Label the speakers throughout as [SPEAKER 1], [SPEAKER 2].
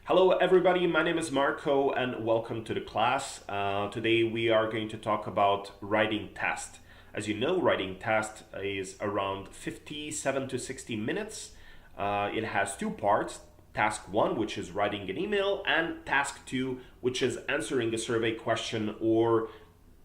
[SPEAKER 1] Hello everybody, my name is Marco and welcome to the class. Today we are going to talk about writing test. As you know, writing test is around 57 to 60 minutes. It has two parts, task 1, which is writing an email, and task 2, which is answering a survey question or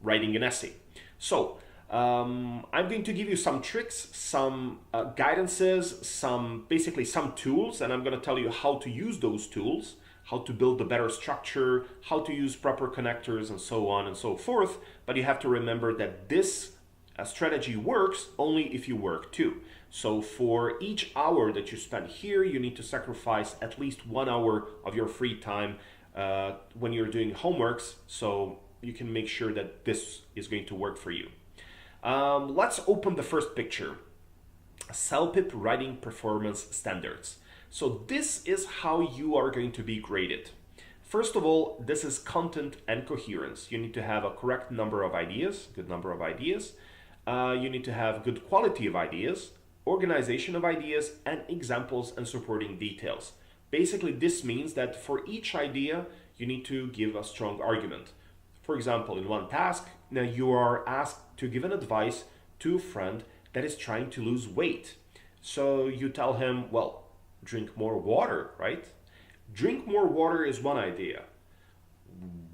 [SPEAKER 1] writing an essay. So, I'm going to give you some tricks, some guidances, basically some tools, and I'm going to tell you how to use those tools, how to build a better structure, how to use proper connectors, and so on and so forth. But you have to remember that this strategy works only if you work too. So for each hour that you spend here, you need to sacrifice at least 1 hour of your free time when you're doing homeworks, so you can make sure that this is going to work for you. Let's open the first picture. Celpip writing performance standards. So this is how you are going to be graded. First of all, this is content and coherence. You need to have a correct number of ideas, good number of ideas. You need to have good quality of ideas, organization of ideas, and examples and supporting details. Basically, this means that for each idea, you need to give a strong argument. For example, in one task, now you are asked to give an advice to a friend that is trying to lose weight. So you tell him, well, drink more water, right? Drink more water is one idea.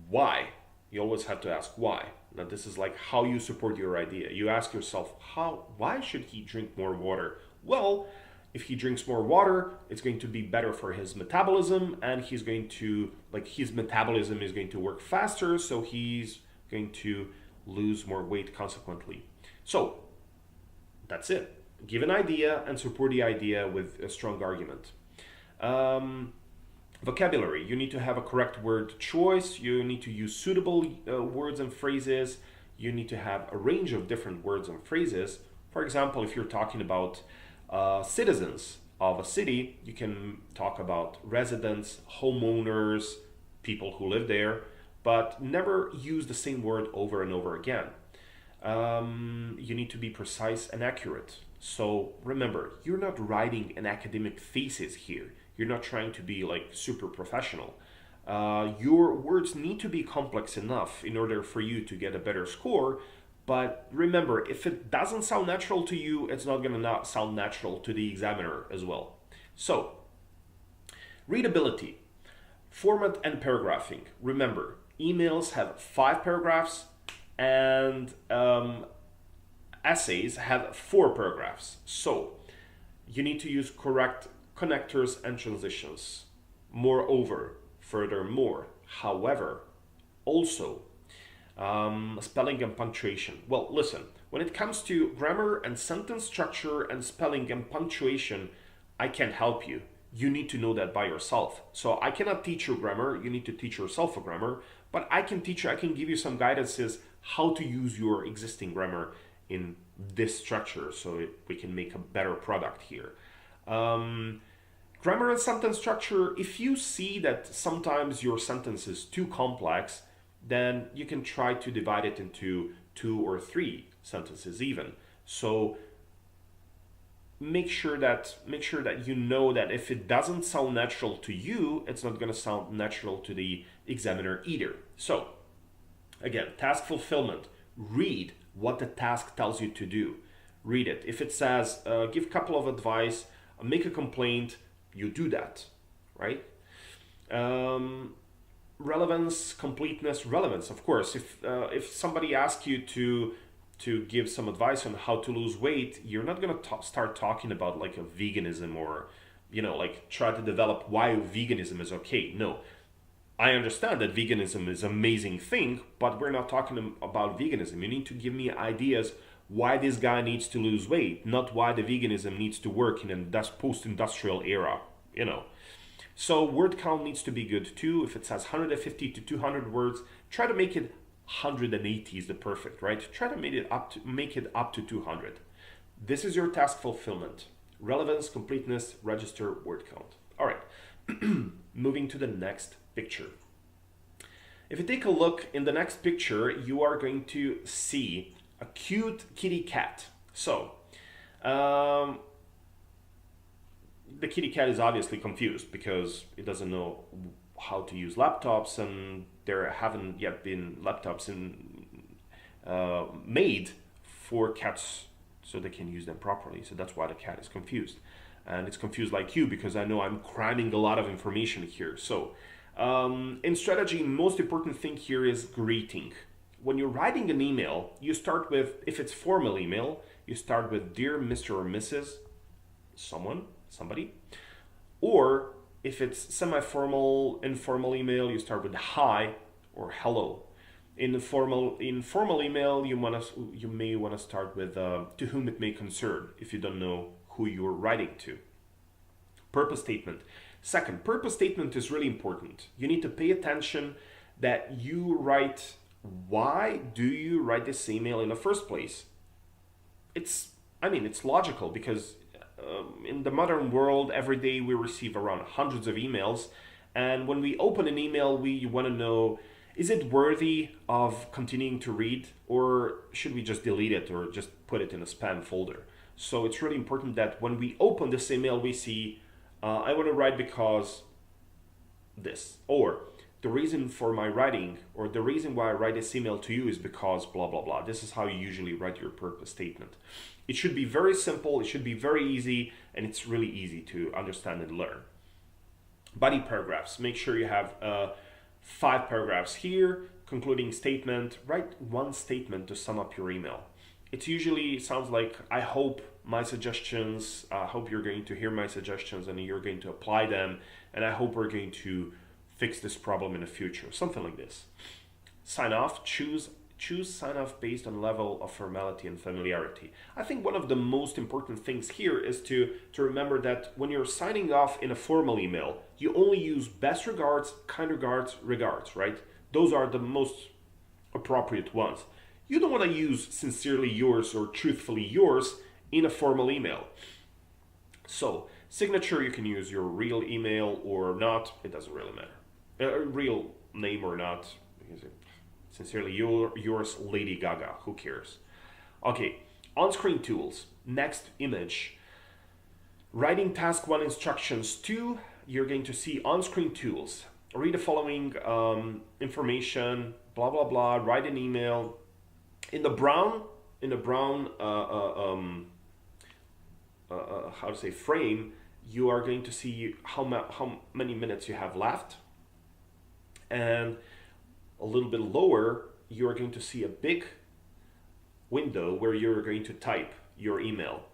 [SPEAKER 1] Why? You always have to ask why. Now this is like how you support your idea. You ask yourself, why should he drink more water? Well, if he drinks more water, it's going to be better for his metabolism, and he's going to, his metabolism is going to work faster, so he's going to lose more weight consequently. So that's it. Give an idea and support the idea with a strong argument. Vocabulary. You need to have a correct word choice. You need to use suitable words and phrases. You need to have a range of different words and phrases. For example, if you're talking about citizens of a city, you can talk about residents, homeowners, people who live there, but never use the same word over and over again. You need to be precise and accurate. So remember, you're not writing an academic thesis here. You're not trying to be super professional. Your words need to be complex enough in order for you to get a better score. But remember, if it doesn't sound natural to you, it's not going to sound natural to the examiner as well. So, readability, format and paragraphing. Remember, emails have 5 paragraphs and essays have 4 paragraphs. So, you need to use correct connectors and transitions. Moreover, furthermore, however, also, spelling and punctuation. Well, listen, when it comes to grammar and sentence structure and spelling and punctuation, I can't help you. You need to know that by yourself. So I cannot teach you grammar. You need to teach yourself a grammar. But I can give you some guidances how to use your existing grammar in this structure so we can make a better product here. Grammar and sentence structure, if you see that sometimes your sentence is too complex, then you can try to divide it into 2 or 3 sentences even. So make sure that you know that if it doesn't sound natural to you, it's not going to sound natural to the examiner either. So again, task fulfillment. Read what the task tells you to do. Read it. If it says give a couple of advice, make a complaint, you do that, right? Relevance, completeness, relevance. Of course, if somebody asks you to give some advice on how to lose weight, you're not gonna start talking about a veganism or try to develop why veganism is okay. No, I understand that veganism is an amazing thing, but we're not talking about veganism. You need to give me ideas why this guy needs to lose weight, not why the veganism needs to work in a post-industrial era. So word count needs to be good too. If it says 150 to 200 words, try to make it 180 is the perfect, right? Try to make it up to 200. This is your task fulfillment. Relevance, completeness, register, word count. All right, moving to the next picture. If you take a look in the next picture, you are going to see a cute kitty cat. So the kitty cat is obviously confused because it doesn't know how to use laptops, and there haven't yet been laptops made for cats so they can use them properly. So that's why the cat is confused. And it's confused like you because I know I'm cramming a lot of information here. So in strategy, most important thing here is greeting. When you're writing an email, you start with, if it's formal email, you start with Dear Mr. or Mrs. somebody. Or if it's semi-formal, informal email, you start with hi or hello. In formal email, you may wanna start with to whom it may concern if you don't know who you're writing to. Purpose statement. Second, purpose statement is really important. You need to pay attention that you write, why do you write this email in the first place? It's logical because in the modern world, every day we receive around hundreds of emails. And when we open an email, we want to know, is it worthy of continuing to read, or should we just delete it or just put it in a spam folder? So it's really important that when we open this email, we see, I want to write because this, or the reason for my writing, or the reason why I write this email to you is because blah, blah, blah. This is how you usually write your purpose statement. It should be very simple, it should be very easy, and it's really easy to understand and learn. Body paragraphs. Make sure you have 5 paragraphs here. Concluding statement. Write one statement to sum up your email. It usually sounds like, I hope my suggestions, I hope you're going to hear my suggestions and you're going to apply them, and I hope we're going to fix this problem in the future. Something like this. Sign off. Choose sign off based on level of formality and familiarity. I think one of the most important things here is to remember that when you're signing off in a formal email, you only use best regards, kind regards, right? Those are the most appropriate ones. You don't want to use sincerely yours or truthfully yours in a formal email. So, signature, you can use your real email or not, it doesn't really matter. Real name or not, sincerely yours, Lady Gaga, who cares? Okay, on-screen tools. Next image. Writing task 1 instructions 2, you're going to see on-screen tools. Read the following information, blah, blah, blah, write an email. In the brown frame, you are going to see how many minutes you have left. And a little bit lower, you're going to see a big window where you're going to type your email.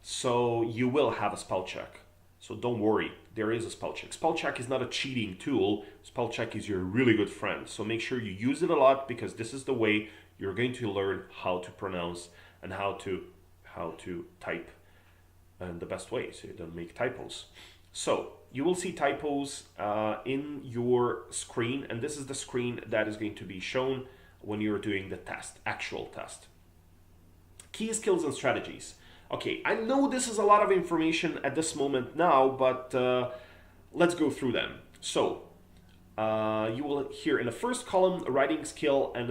[SPEAKER 1] So you will have a spell check. So don't worry, there is a spell check. Spell check is not a cheating tool. Spell check is your really good friend. So make sure you use it a lot, because this is the way you're going to learn how to pronounce and how to type in the best way so you don't make typos. So you will see typos in your screen, and this is the screen that is going to be shown when you're doing the test, actual test. Key skills and strategies. Okay, I know this is a lot of information at this moment now, but let's go through them. So you will hear in the first column a writing skill, and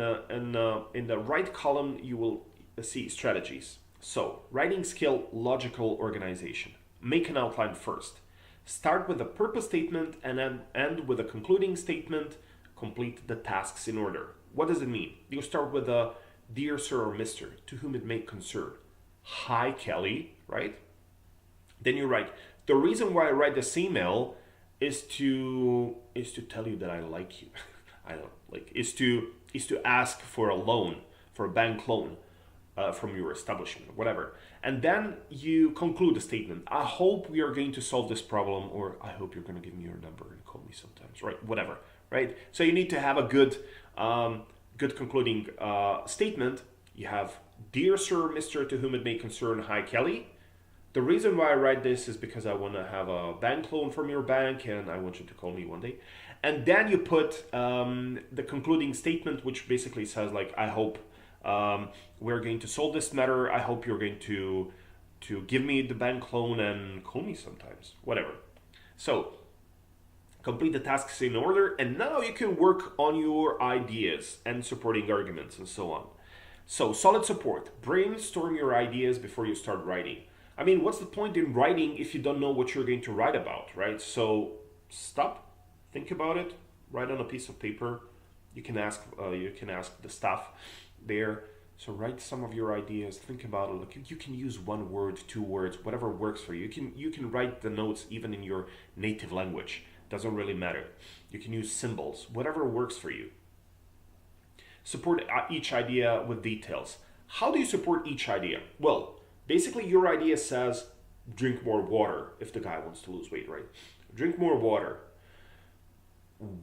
[SPEAKER 1] in the right column you will see strategies. So writing skill, logical organization. Make an outline first. Start with a purpose statement and then end with a concluding statement. Complete the tasks in order. What does it mean? You start with a Dear Sir or Mr., to whom it may concern. Hi, Kelly, right? Then you write, the reason why I write this email is to tell you that I like you. is to ask for a loan, for a bank loan from your establishment, whatever. And then you conclude the statement. I hope we are going to solve this problem, or I hope you're going to give me your number and call me sometimes, right? Whatever, right? So you need to have a good concluding statement. You have, Dear Sir, Mr., to whom it may concern, hi, Kelly. The reason why I write this is because I want to have a bank loan from your bank and I want you to call me one day. And then you put the concluding statement, which basically says, like, I hope we're going to solve this matter. I hope you're going to give me the bank loan and call me sometimes, whatever. So complete the tasks in order, and now you can work on your ideas and supporting arguments and so on. So solid support. Brainstorm your ideas before you start writing. I mean, what's the point in writing if you don't know what you're going to write about, right? So stop, think about it, write on a piece of paper. You can ask the staff there. So write some of your ideas, think about it. Look, you can use one word, two words, whatever works for you. You can write the notes even in your native language. Doesn't really matter. You can use symbols, whatever works for you. Support each idea with details. How do you support each idea? Well, basically your idea says drink more water if the guy wants to lose weight, right? Drink more water.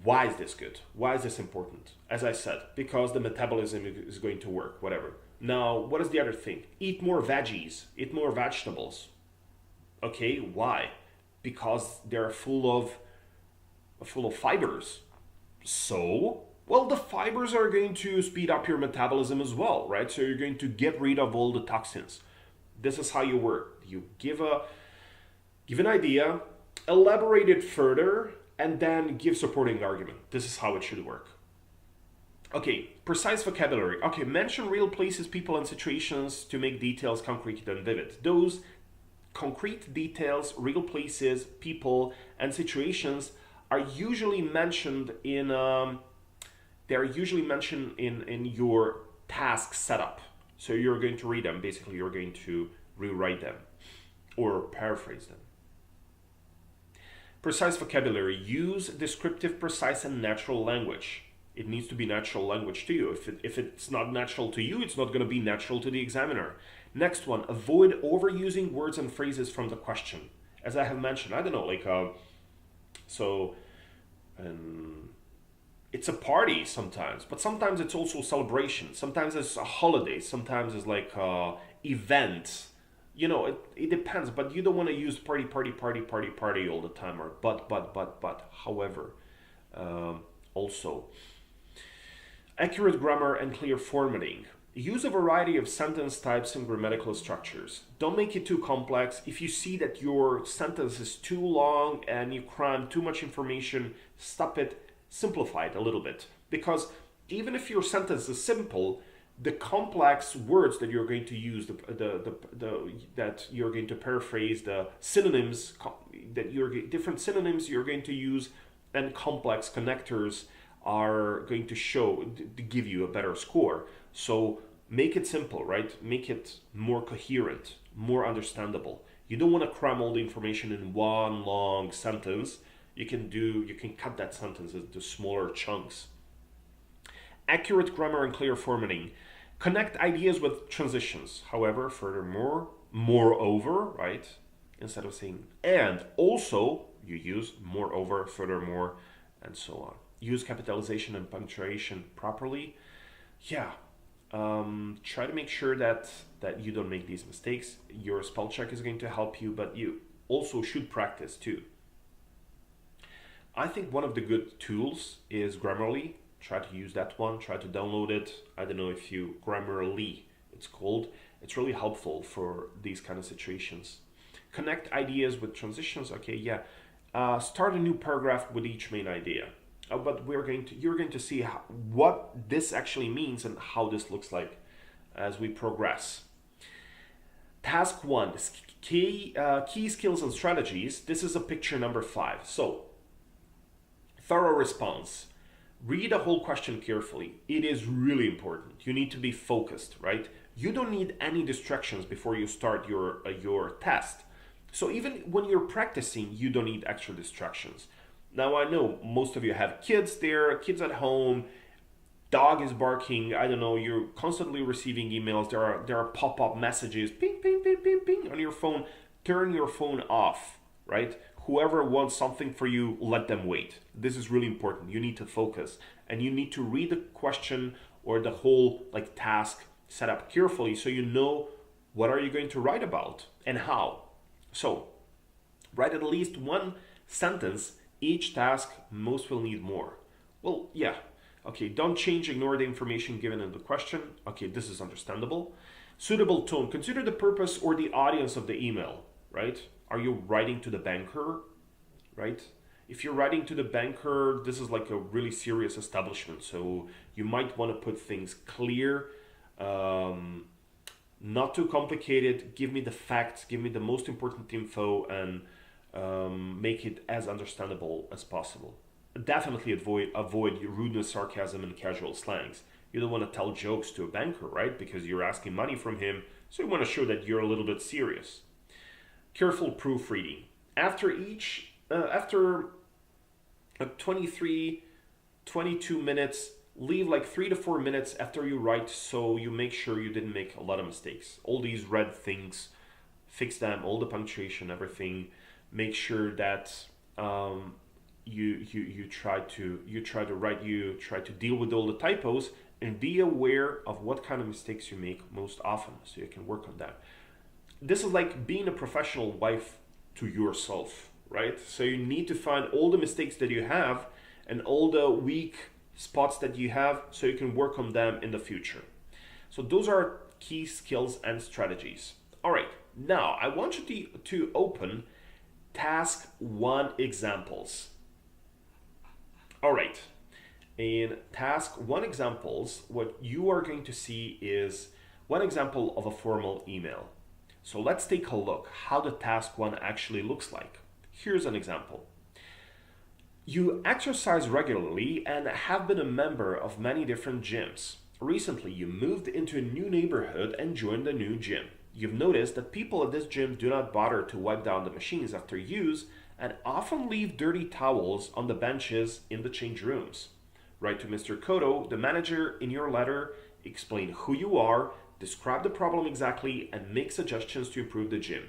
[SPEAKER 1] Why is this good? Why is this important? As I said, because the metabolism is going to work, whatever. Now, what is the other thing? Eat more veggies, eat more vegetables. Okay, why? Because they're full of fibers. So, well, the fibers are going to speed up your metabolism as well, right? So you're going to get rid of all the toxins. This is how you work. You give an idea, elaborate it further, and then give supporting argument. This is how it should work. Okay, precise vocabulary. Okay, mention real places, people, and situations to make details concrete and vivid. Those concrete details, real places, people, and situations are usually mentioned in in your task setup. So you're going to read them. Basically, you're going to rewrite them or paraphrase them. Precise vocabulary. Use descriptive, precise, and natural language. It needs to be natural language to you. If it's not natural to you, it's not going to be natural to the examiner. Next one, avoid overusing words and phrases from the question. As I have mentioned, I don't know, it's a party sometimes, but sometimes it's also a celebration. Sometimes it's a holiday. Sometimes it's like event. You know, it depends, but you don't want to use party all the time, or but. However, also, accurate grammar and clear formatting. Use a variety of sentence types and grammatical structures. Don't make it too complex. If you see that your sentence is too long and you cram too much information, stop it, simplify it a little bit. Because even if your sentence is simple, the complex words that you're going to use, that you're going to paraphrase, the synonyms different synonyms you're going to use, and complex connectors are going to give you a better score. So make it simple, right? Make it more coherent, more understandable. You don't want to cram all the information in one long sentence. You can cut that sentence into smaller chunks. Accurate grammar and clear formatting. Connect ideas with transitions. However, furthermore, moreover, right? Instead of saying and, also, you use moreover, furthermore, and so on. Use capitalization and punctuation properly. Yeah. Try to make sure that you don't make these mistakes. Your spell check is going to help you, but you also should practice too. I think one of the good tools is Grammarly. Try to use that one. Try to download it. I don't know if you Grammarly it's called. It's really helpful for these kind of situations. Connect ideas with transitions. Okay, yeah. Start a new paragraph with each main idea. But you're going to see what this actually means and how this looks like as we progress. Task 1, key skills and strategies. This is a picture number 5. So, thorough response. Read the whole question carefully. It is really important. You need to be focused, right? You don't need any distractions before you start your test. So even when you're practicing, you don't need extra distractions. Now I know most of you have kids there, kids at home, dog is barking, I don't know, you're constantly receiving emails, there are pop-up messages, ping, ping, ping, ping, ping on your phone. Turn your phone off, right? Whoever wants something for you, let them wait. This is really important. You need to focus and you need to read the question or the whole task set up carefully so you know what are you going to write about and how. So write at least one sentence each task. Most will need more. Well, yeah. Okay, don't change, ignore the information given in the question. Okay, this is understandable. Suitable tone. Consider the purpose or the audience of the email, right? Are you writing to the banker, right? If you're writing to the banker, this is like a really serious establishment. So you might want to put things clear, not too complicated. Give me the facts, give me the most important info, and make it as understandable as possible. Definitely avoid rudeness, sarcasm, and casual slangs. You don't want to tell jokes to a banker, right? Because you're asking money from him, so you want to show that you're a little bit serious. Careful proofreading. After 23, 22 minutes, leave like 3 to 4 minutes after you write, so you make sure you didn't make a lot of mistakes. All these red things, fix them, all the punctuation, everything. Make sure that you try to deal with all the typos, and be aware of what kind of mistakes you make most often, so you can work on that. This is like being a professional wife to yourself, right? So you need to find all the mistakes that you have and all the weak spots that you have, so you can work on them in the future. So those are key skills and strategies. All right, now I want you to open task 1 examples. All right, in task 1 examples, what you are going to see is one example of a formal email. So let's take a look how the task 1 actually looks like. Here's an example. You exercise regularly and have been a member of many different gyms. Recently, you moved into a new neighborhood and joined a new gym. You've noticed that people at this gym do not bother to wipe down the machines after use and often leave dirty towels on the benches in the change rooms. Write to Mr. Koto, the manager, in your letter, explain who you are, describe the problem exactly, and make suggestions to improve the gym.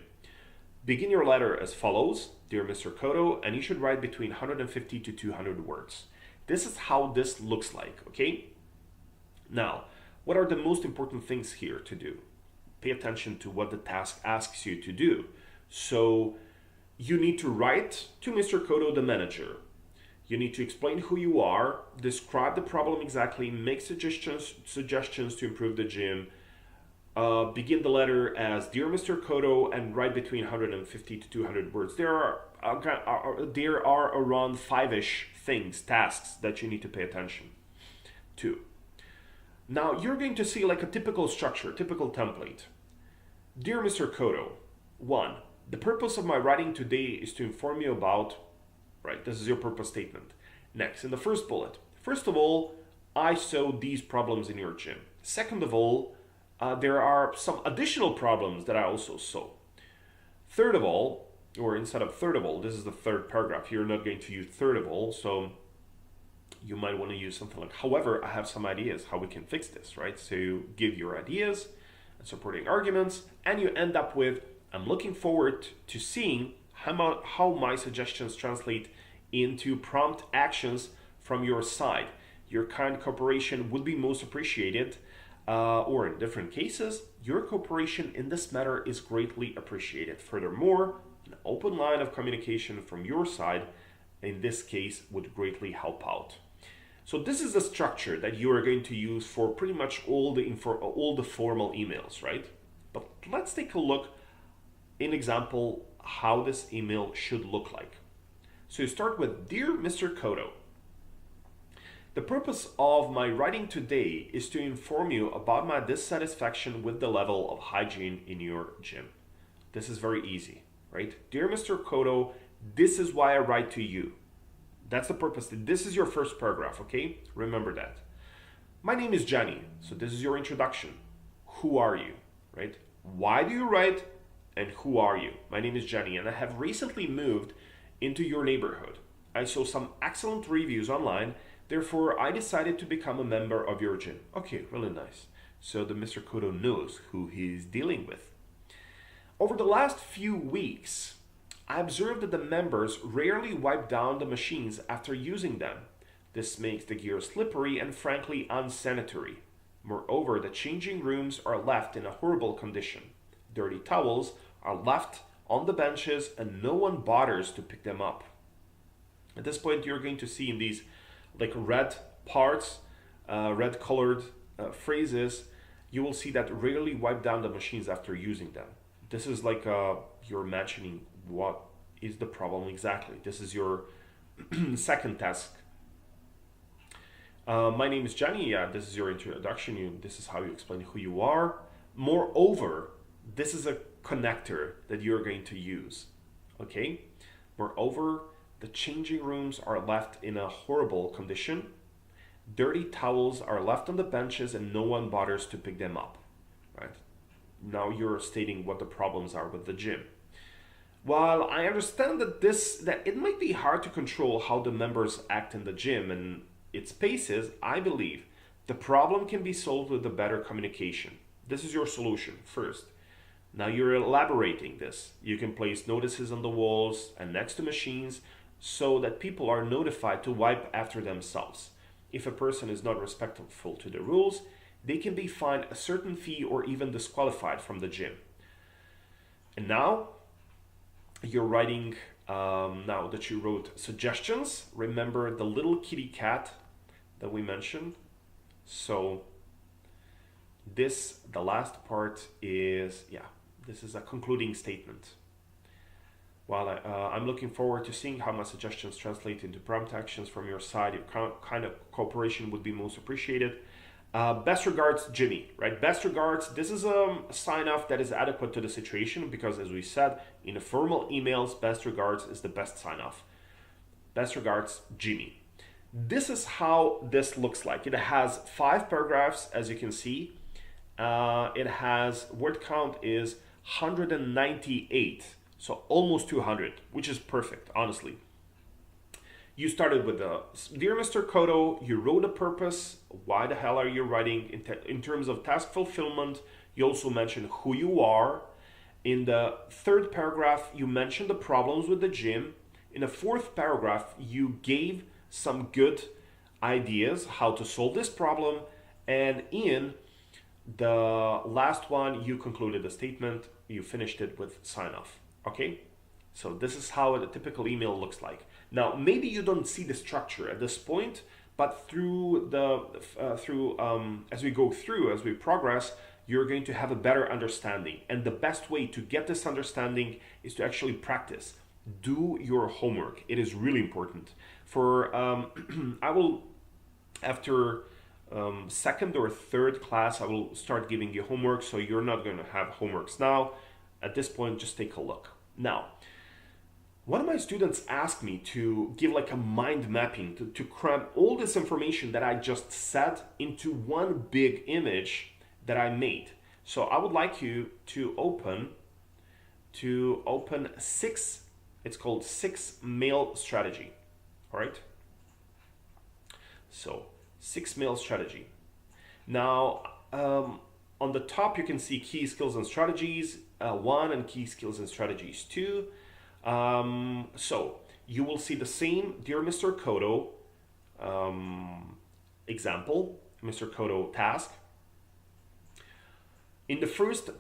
[SPEAKER 1] Begin your letter as follows: Dear Mr. Koto, and you should write between 150 to 200 words. This is how this looks like, okay? Now, what are the most important things here to do? Pay attention to what the task asks you to do. So, you need to write to Mr. Koto, the manager. You need to explain who you are, describe the problem exactly, make suggestions to improve the gym. Begin the letter as Dear Mr. Koto and write between 150 to 200 words. There are around 5-ish things, tasks that you need to pay attention to. Now you're going to see like a typical structure, typical template. Dear Mr. Koto, 1. The purpose of my writing today is to inform you about, right, this is your purpose statement. Next, in the first bullet, first of all, I saw these problems in your gym. Second of all, there are some additional problems that I also saw. Third of all, or instead of third of all, this is the third paragraph. You're not going to use third of all, so you might want to use something like, however, I have some ideas how we can fix this, right? So you give your ideas and supporting arguments, and you end up with, I'm looking forward to seeing how my suggestions translate into prompt actions from your side. Your kind cooperation would be most appreciated. Or in different cases, your cooperation in this matter is greatly appreciated. Furthermore, an open line of communication from your side, in this case, would greatly help out. So this is the structure that you are going to use for pretty much all the formal emails, right? But let's take a look in example how this email should look like. So you start with, Dear Mr. Koto, the purpose of my writing today is to inform you about my dissatisfaction with the level of hygiene in your gym. This is very easy, right? Dear Mr. Koto, this is why I write to you. That's the purpose. This is your first paragraph, okay? Remember that. My name is Johnny, so this is your introduction. Who are you, right? Why do you write, and who are you? My name is Johnny, and I have recently moved into your neighborhood. I saw some excellent reviews online. Therefore, I decided to become a member of your gym. Okay, really nice. So the Mr. Koto knows who he's dealing with. Over the last few weeks, I observed that the members rarely wipe down the machines after using them. This makes the gear slippery and frankly unsanitary. Moreover, the changing rooms are left in a horrible condition. Dirty towels are left on the benches and no one bothers to pick them up. At this point, you're going to see in these like red parts, red colored phrases, you will see that rarely wipe down the machines after using them. This is like you're mentioning what is the problem exactly. This is your second task. My name is Johnny. Yeah, this is your introduction. This is how you explain who you are. Moreover, this is a connector that you're going to use. Okay? Moreover, the changing rooms are left in a horrible condition. Dirty towels are left on the benches and no one bothers to pick them up. Right? Now you're stating what the problems are with the gym. While I understand that it might be hard to control how the members act in the gym and its paces, I believe the problem can be solved with a better communication. This is your solution first. Now you're elaborating this. You can place notices on the walls and next to machines so that people are notified to wipe after themselves. If a person is not respectful to the rules, they can be fined a certain fee or even disqualified from the gym. And now you're writing, now that you wrote suggestions, remember the little kitty cat that we mentioned. So the last part is, this is a concluding statement. While I'm looking forward to seeing how my suggestions translate into prompt actions from your side, your kind of cooperation would be most appreciated. Best regards, Jimmy, right? Best regards, this is a sign-off that is adequate to the situation because, as we said, in the formal emails, best regards is the best sign-off. Best regards, Jimmy. This is how this looks like. It has 5 paragraphs, as you can see. It has, word count is 198, so almost 200, which is perfect, honestly. You started with Dear Mr. Kodo, you wrote a purpose. Why the hell are you writing? In terms of task fulfillment, you also mentioned who you are. In the 3rd paragraph, you mentioned the problems with the gym. In the 4th paragraph, you gave some good ideas how to solve this problem. And in the last one, you concluded the statement. You finished it with sign off. Okay? So this is how a typical email looks like. Now, maybe you don't see the structure at this point, but as we progress, you're going to have a better understanding. And the best way to get this understanding is to actually practice. Do your homework. It is really important. I will, after 2nd or 3rd class, I will start giving you homework. So you're not going to have homeworks now. At this point, just take a look. Now, one of my students asked me to give like a mind mapping, to cram all this information that I just said into one big image that I made. So I would like you to open 6, it's called 6 mail strategy. All right. So 6 mail strategy. Now, on the top, you can see key skills and strategies 1 and key skills and strategies 2. So you will see the same Dear Mr. Kodo example, Mr. Kodo task. In the first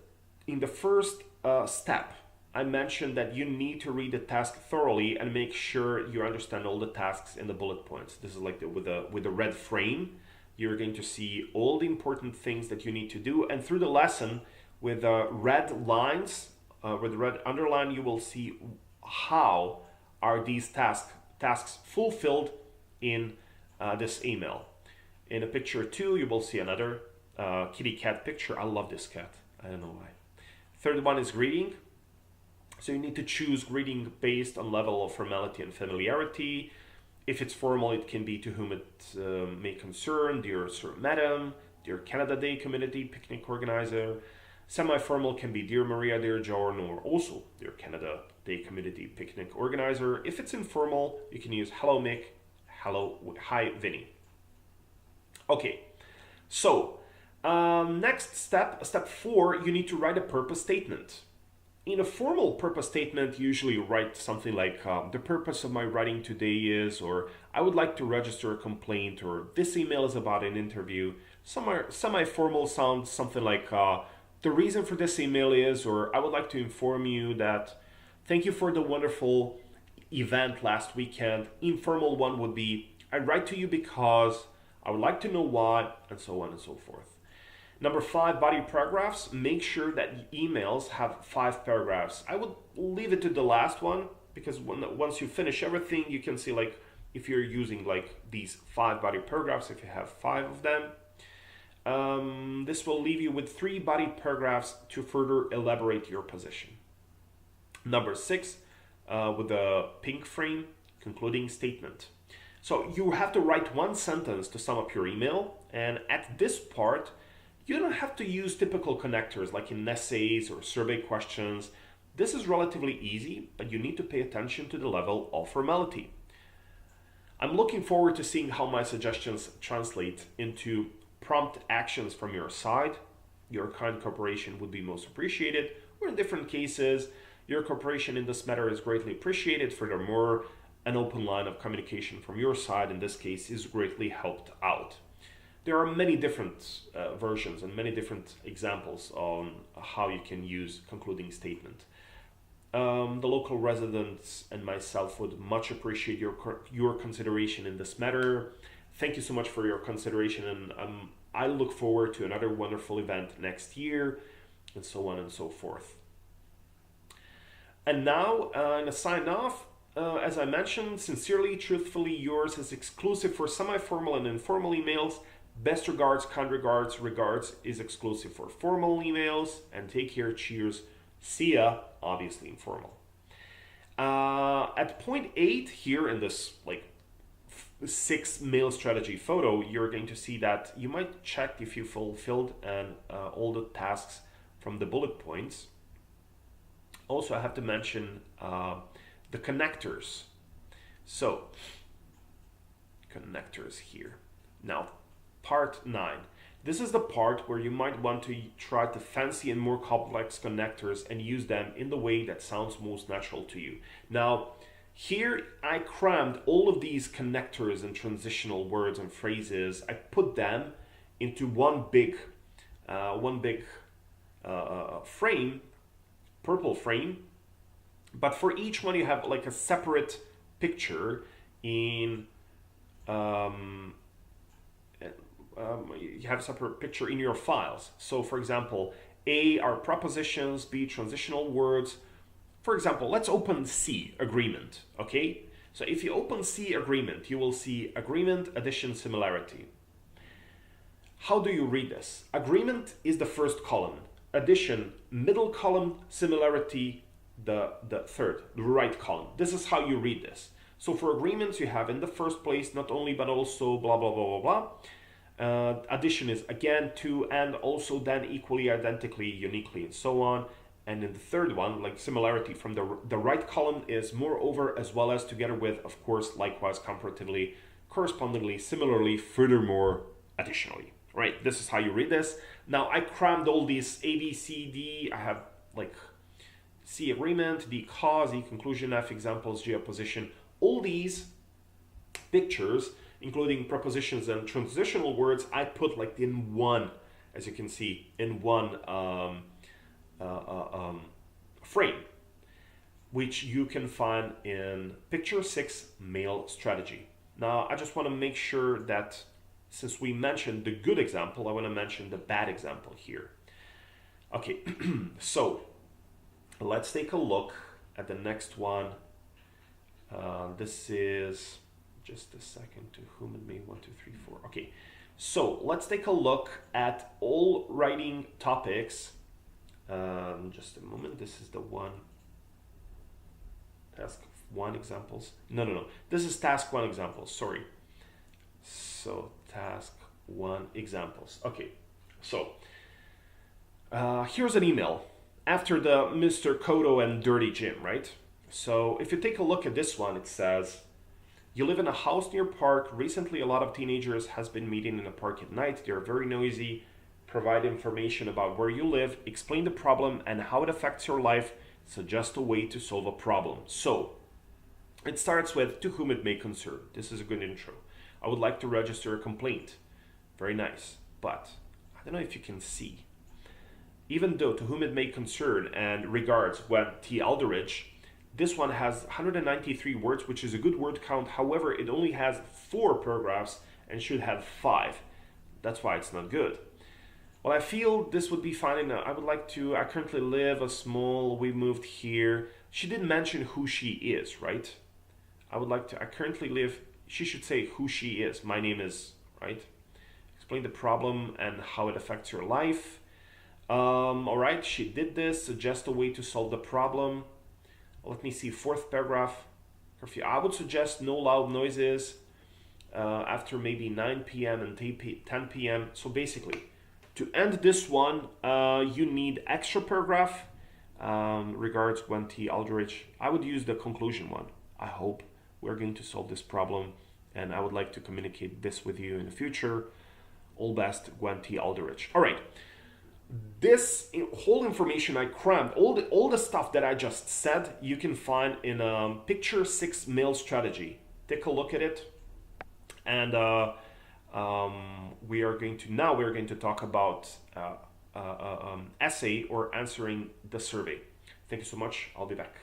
[SPEAKER 1] step, I mentioned that you need to read the task thoroughly and make sure you understand all the tasks in the bullet points. This is like with the red frame. You're going to see all the important things that you need to do, and through the lesson with the red lines, with the red underline, you will see how are these tasks fulfilled in this email. In a picture 2, you will see another kitty cat picture. I love this cat. I don't know why. 3rd one is greeting. So you need to choose greeting based on level of formality and familiarity. If it's formal, it can be to whom it may concern, dear Sir, Madam, dear Canada Day Community Picnic Organizer. Semi-formal can be dear Maria, dear John, or also dear Canada Day Community Picnic Organizer. If it's informal, you can use hello Mick, hi Vinny. Okay, so next step 4, you need to write a purpose statement. In a formal purpose statement, you usually write something like, the purpose of my writing today is, or I would like to register a complaint, or this email is about an interview. Semi-formal sounds something like, the reason for this email is, or I would like to inform you that thank you for the wonderful event last weekend. Informal one would be, I write to you because I would like to know why, and so on and so forth. Number 5, body paragraphs. Make sure that emails have 5 paragraphs. I would leave it to the last one because once you finish everything, you can see like if you're using like these 5 body paragraphs, if you have 5 of them. This will leave you with 3 body paragraphs to further elaborate your position. Number 6, with the pink frame, concluding statement. So you have to write 1 sentence to sum up your email, and at this part, you don't have to use typical connectors like in essays or survey questions. This is relatively easy, but you need to pay attention to the level of formality. I'm looking forward to seeing how my suggestions translate into prompt actions from your side. Your kind cooperation would be most appreciated, or in different cases, your cooperation in this matter is greatly appreciated. Furthermore, an open line of communication from your side in this case is greatly helped out. There are many different versions and many different examples on how you can use concluding statement. The local residents and myself would much appreciate your consideration in this matter. Thank you so much for your consideration, and I look forward to another wonderful event next year, and so on and so forth. And now, in a sign off, as I mentioned, sincerely, truthfully yours is exclusive for semi-formal and informal emails. Best regards, kind regards, regards is exclusive for formal emails. And take care, cheers, see ya, obviously informal. At point 8 here in this 6 mail strategy photo, you're going to see that you might check if you fulfilled all the tasks from the bullet points. Also, I have to mention the connectors. So, connectors here. Now, part 9. This is the part where you might want to try to fancy and more complex connectors and use them in the way that sounds most natural to you. Now, here I crammed all of these connectors and transitional words and phrases. I put them into one big frame, purple frame. But for each one, you have like a separate picture in. You have a separate picture in your files. So, for example, A are prepositions, B transitional words. For example, let's open C, agreement, okay? So if you open C, agreement, you will see agreement, addition, similarity. How do you read this? Agreement is the first column, addition, middle column, similarity, the third, the right column. This is how you read this. So for agreements, you have in the first place, not only, but also, blah, blah, blah, blah, blah. Addition is again, to, and also, then, equally, identically, uniquely, and so on. And in the third one, like similarity from the right column is moreover, as well as, together with, of course, likewise, comparatively, correspondingly, similarly, furthermore, additionally. Right, this is how you read this. Now, I crammed all these A, B, C, D. I have like C, agreement, D, cause, E, conclusion, F, examples, G, opposition. All these pictures, including prepositions and transitional words, I put like in one, as you can see, in one frame, which you can find in picture 6 mail strategy. Now, I just want to make sure that since we mentioned the good example, I want to mention the bad example here. Okay, so let's take a look at the next one. This is just a second, to whom it may, 1, 2, 3, 4. Okay, so let's take a look at all writing topics. Just a moment, this is the one, task 1 examples. No, this is task 1 examples, sorry. So task 1 examples. Okay, so here's an email after the Mr. Kodo and Dirty Jim, right? So if you take a look at this one, it says, you live in a house near park. Recently, a lot of teenagers has been meeting in the park at night. They're very noisy. Provide information about where you live, explain the problem and how it affects your life, suggest a way to solve a problem. So it starts with, to whom it may concern. This is a good intro. I would like to register a complaint. Very nice. But I don't know if you can see. Even though to whom it may concern and regards Web T. Aldridge, this one has 193 words, which is a good word count. However, it only has 4 paragraphs and should have 5. That's why it's not good. Well, I feel this would be fine. I currently live a small, we moved here. She didn't mention who she is, right? I currently live, she should say who she is. My name is, right? Explain the problem and how it affects your life. All right, she did this. Suggest a way to solve the problem. Let me see, fourth paragraph. Curfew. I would suggest no loud noises after maybe 9 p.m. and 10 p.m. So basically, to end this one, you need extra paragraph. Regards, Gwen T. Aldrich. I would use the conclusion one. I hope we're going to solve this problem, and I would like to communicate this with you in the future. All best, Gwen T. Aldrich. All right. This whole information I crammed, all the stuff that I just said, you can find in Picture 6 Mail Strategy. Take a look at it, and we are going to talk about essay or answering the survey. Thank you so much. I'll be back.